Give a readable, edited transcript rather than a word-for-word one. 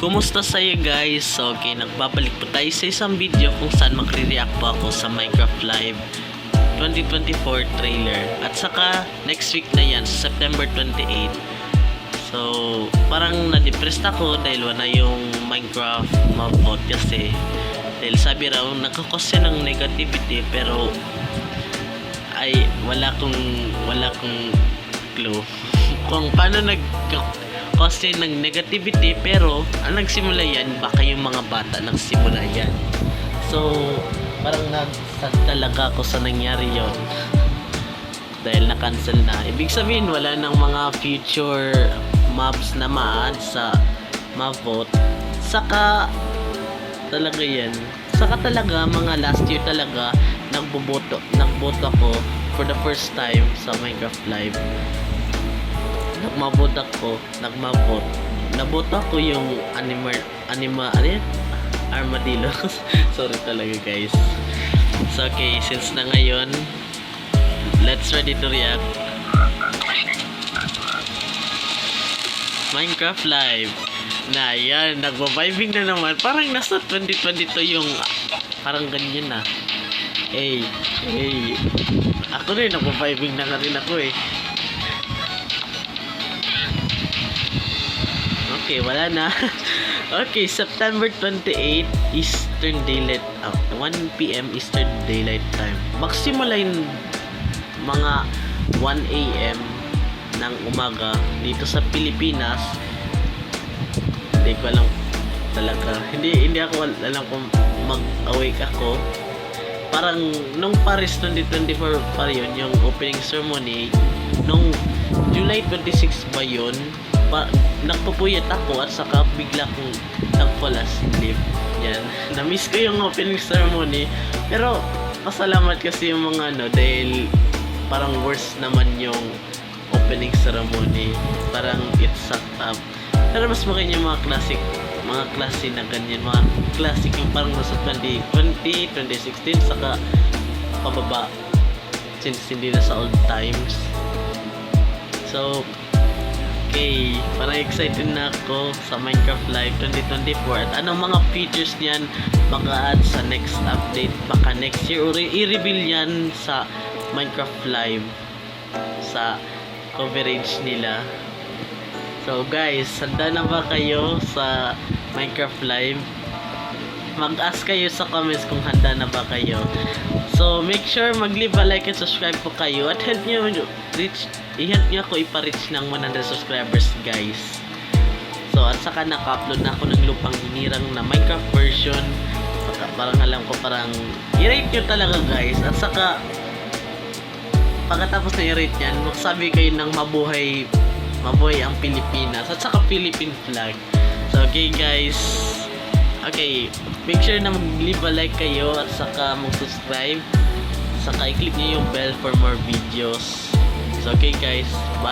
Kumusta sa'yo guys? Okay, nagbabalik po tayo sa isang video kung saan magre-react po ako sa Minecraft Live 2024 trailer. At saka next week na yan, sa September 28. So, parang na-depressed ako dahil wala yung Minecraft mob bot kasi dahil sabi raw nagkakos siya ng negativity pero ay wala kong clue kung paano kasi ng negativity, pero ang nagsimula yan baka yung mga bata nagsimula yan. So parang nagsad talaga ako sa nangyari yon dahil na-cancel na. Ibig sabihin wala nang mga future mobs na ma-add sa mob vote. Saka talaga yan, saka talaga mga last year talaga nagboto ako for the first time sa Minecraft Live. Nagboto ako yung armadillo. Sorry talaga guys. So okay, since na ngayon, let's ready to react. Minecraft Live na yan, nagbo-vibing na naman. Parang nasa 2022 yung parang ganyan na. Hey, ako rin nagbo-vibing na rin ako eh. Okay, wala na. Okay, September 28 Eastern Daylight 1 PM Eastern Daylight Time. Magsimula yung mga 1 AM ng umaga dito sa Pilipinas. Hindi ko alam talaga. Hindi ako alam kung mag-awake ako. Parang nung Paris 2024 pa yun, yung opening ceremony. Nung July 26 ba yun? Nagpupuyat ako at saka bigla kong nag-fall asleep. Yan. Na-miss ko yung opening ceremony. Pero pasalamat kasi yung mga dahil parang worse naman yung opening ceremony. Parang it sucked up. Pero mas maganda yung mga klase na ganyan. Mga classic yung parang nasa 2020, 2016 saka pababa. Since hindi na sa old times. So, okay, parang excited na ako sa Minecraft Live 2024 at anong mga features niyan baka add sa next update, baka next year or i-reveal yan sa Minecraft Live sa coverage nila. So guys, handa na ba kayo sa Minecraft Live? Mag-ask kayo sa comments kung handa na ba kayo. So make sure mag-leave a like and subscribe po kayo at help nyo ako ipa-reach ng 100 subscribers guys. So at saka naka-upload na ako ng lupang hinirang na Minecraft version. Parang alam ko parang i-rate nyo talaga guys. At saka pagkatapos na i-rate yan, magsabi kayo ng mabuhay ang Pilipinas at saka Philippine flag. So okay guys, okay, make sure na mag-leave a like kayo at saka mag-subscribe. Saka i-click nyo yung bell for more videos. So okay guys, bye.